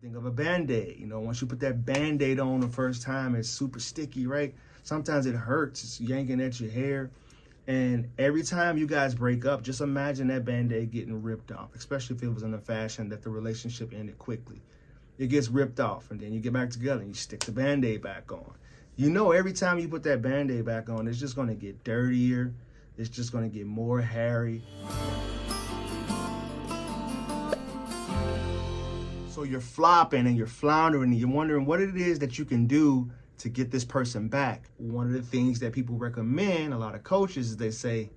Think of a Band-Aid. You know, once you put that Band-Aid on the first time, it's super sticky, right? Sometimes it hurts. It's yanking at your hair. And every time you guys break up, just imagine that Band-Aid getting ripped off, especially if it was in a fashion that the relationship ended quickly. It gets ripped off, and then you get back together and you stick the Band-Aid back on. You know, every time you put that Band-Aid back on, it's just going to get dirtier. It's just going to get more hairy. So you're flopping and you're floundering and you're wondering what it is that you can do to get this person back. One of the things that people recommend, a lot of coaches, is they say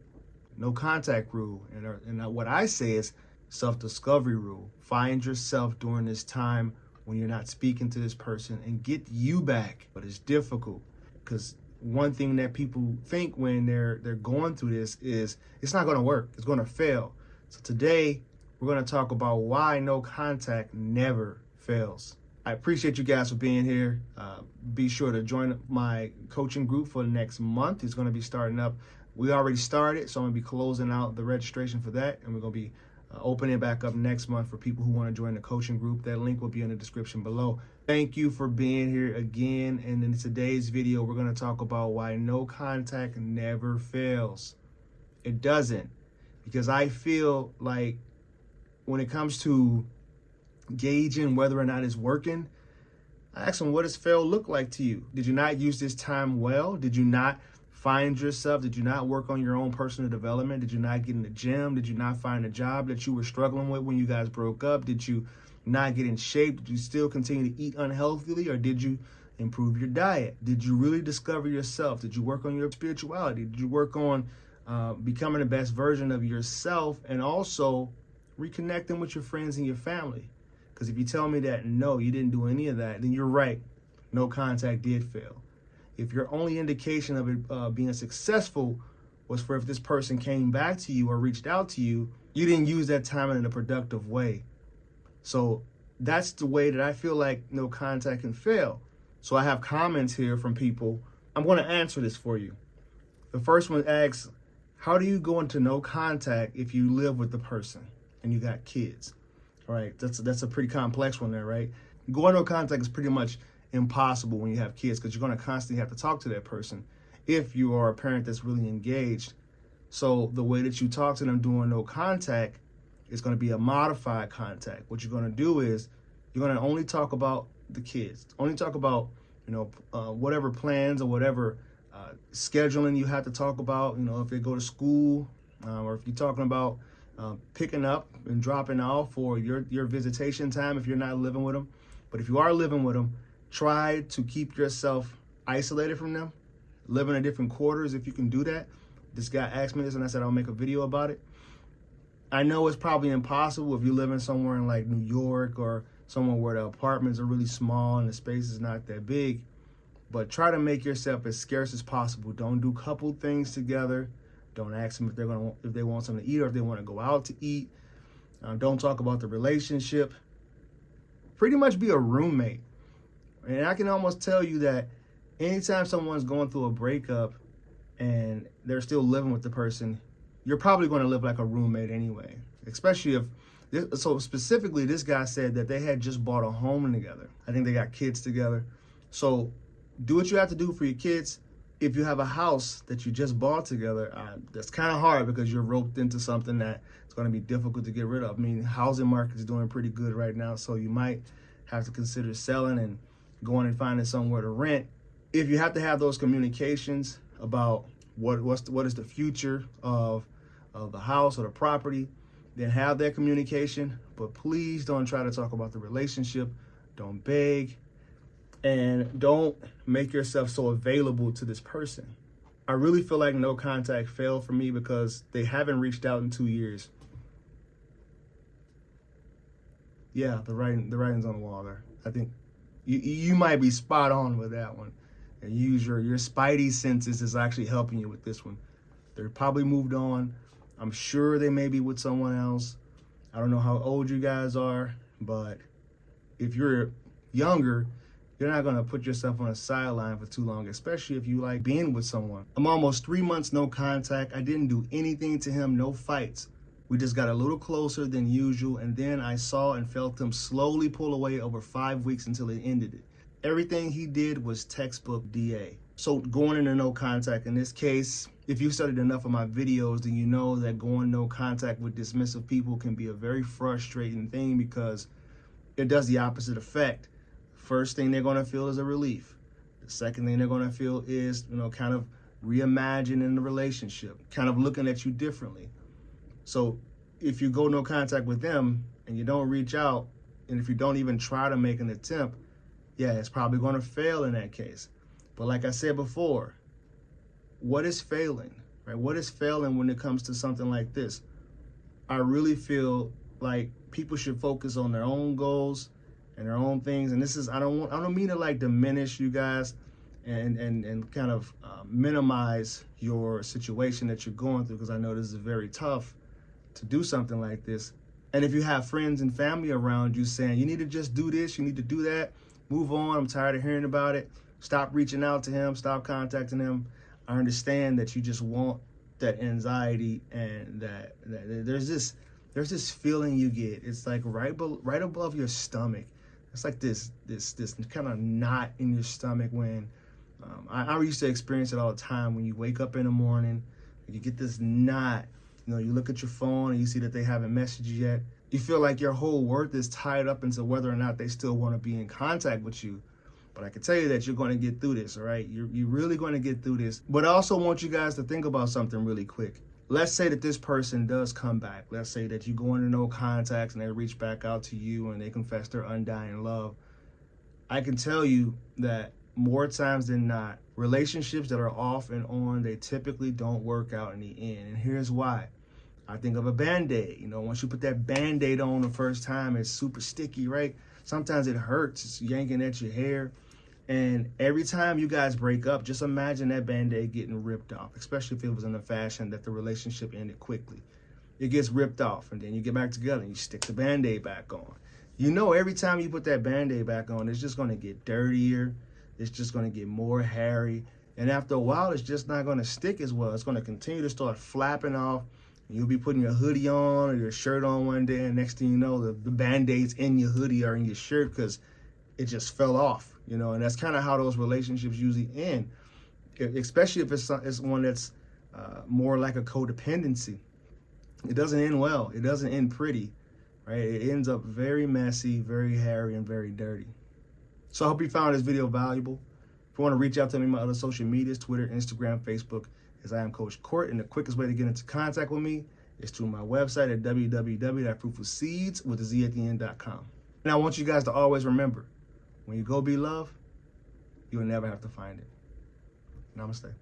no contact rule. And what I say is self-discovery rule. Find yourself during this time when you're not speaking to this person and get you back. But it's difficult because one thing that people think when they're going through this is it's not going to work. It's going to fail. So today, we're going to talk about why no contact never fails. I appreciate you guys for being here. Be sure to join my coaching group for the next month. It's going to be starting up. We already started, so I'm going to be closing out the registration for that, and we're going to be opening it back up next month for people who want to join the coaching group. That link will be in the description below. Thank you for being here again. And in today's video, we're going to talk about why no contact never fails. It doesn't, because I feel like when it comes to gauging whether or not it's working, I ask them, what does fail look like to you? Did you not use this time well? Did you not find yourself? Did you not work on your own personal development? Did you not get in the gym? Did you not find a job that you were struggling with when you guys broke up? Did you not get in shape? Did you still continue to eat unhealthily, or did you improve your diet? Did you really discover yourself? Did you work on your spirituality? Did you work on becoming the best version of yourself, and also reconnecting with your friends and your family? Because if you tell me that no, you didn't do any of that, then you're right. No contact did fail. If your only indication of it being successful was for if this person came back to you or reached out to you, you didn't use that time in a productive way. So that's the way that I feel like no contact can fail. So I have comments here from people. I'm going to answer this for you. The first one asks, how do you go into no contact if you live with the person and you got kids? All right, that's a pretty complex one there, right? Going no contact is pretty much impossible when you have kids, because you're going to constantly have to talk to that person if you are a parent that's really engaged. So the way that you talk to them doing no contact is going to be a modified contact. What you're going to do is you're going to only talk about the kids, only talk about, whatever plans or whatever scheduling you have to talk about, if they go to school, or if you're talking about picking up and dropping off, or your visitation time if you're not living with them. But if you are living with them, try to keep yourself isolated from them. Live in different quarters if you can do that. This guy asked me this and I said I'll make a video about it. I know it's probably impossible if you're living somewhere in like New York or somewhere where the apartments are really small and the space is not that big. But try to make yourself as scarce as possible. Don't do coupled things together. Don't ask them if they want something to eat or if they want to go out to eat. Don't talk about the relationship. Pretty much be a roommate. And I can almost tell you that anytime someone's going through a breakup and they're still living with the person, you're probably going to live like a roommate anyway. Especially so specifically, this guy said that they had just bought a home together. I think they got kids together. So do what you have to do for your kids. If you have a house that you just bought together, that's kind of hard because you're roped into something that it's going to be difficult to get rid of. I mean, housing market is doing pretty good right now, so you might have to consider selling and going and finding somewhere to rent. If you have to have those communications about what is the future of the house or the property, then have that communication. But please don't try to talk about the relationship. Don't beg. And don't make yourself so available to this person. I really feel like no contact failed for me because they haven't reached out in 2 years. Yeah, the writing's on the wall there. I think you might be spot on with that one. And use your spidey senses is actually helping you with this one. They're probably moved on. I'm sure they may be with someone else. I don't know how old you guys are, but if you're younger, you're not going to put yourself on a sideline for too long, especially if you like being with someone. I'm almost 3 months no contact. I didn't do anything to him, no fights. We just got a little closer than usual, and then I saw and felt him slowly pull away over 5 weeks until it ended it. Everything he did was textbook DA. So going into no contact in this case, if you studied enough of my videos, then you know that going no contact with dismissive people can be a very frustrating thing because it does the opposite effect. First thing they're going to feel is a relief. The second thing they're going to feel is, kind of reimagining the relationship, kind of looking at you differently. So if you go no contact with them and you don't reach out, and if you don't even try to make an attempt, yeah, it's probably going to fail in that case. But like I said before, what is failing, right? What is failing when it comes to something like this? I really feel like people should focus on their own goals and their own things. And this is, I don't mean to like diminish you guys and kind of minimize your situation that you're going through, because I know this is very tough to do something like this. And if you have friends and family around you saying, you need to just do this, you need to do that, move on, I'm tired of hearing about it, stop reaching out to him, stop contacting him. I understand that you just want that anxiety and that there's this feeling you get. It's like right above your stomach. It's like this kind of knot in your stomach when I used to experience it all the time. When you wake up in the morning, you get this knot. You look at your phone and you see that they haven't messaged you yet. You feel like your whole worth is tied up into whether or not they still want to be in contact with you. But I can tell you that you're going to get through this, all right? You're really going to get through this. But I also want you guys to think about something really quick. Let's say that this person does come back. Let's say that you go into no contacts and they reach back out to you and they confess their undying love. I can tell you that more times than not, relationships that are off and on, they typically don't work out in the end. And here's why. I think of a Band-Aid. Once you put that Band-Aid on the first time, it's super sticky, right? Sometimes it hurts. It's yanking at your hair. And every time you guys break up, just imagine that Band-Aid getting ripped off, especially if it was in a fashion that the relationship ended quickly. It gets ripped off, and then you get back together and you stick the Band-Aid back on. Every time you put that Band-Aid back on, it's just going to get dirtier. It's just going to get more hairy. And after a while, it's just not going to stick as well. It's going to continue to start flapping off. You'll be putting your hoodie on or your shirt on one day, and next thing you know, the Band-Aids in your hoodie or in your shirt because it just fell off, and that's kind of how those relationships usually end, especially if it's one that's more like a codependency. It doesn't end well. It doesn't end pretty, right? It ends up very messy, very hairy, and very dirty. So I hope you found this video valuable. If you want to reach out to me on my other social medias, Twitter, Instagram, Facebook, as I am Coach Court, and the quickest way to get into contact with me is through my website at www.fruitfulseeds.com. And I want you guys to always remember, when you go be love, you'll never have to find it. Namaste.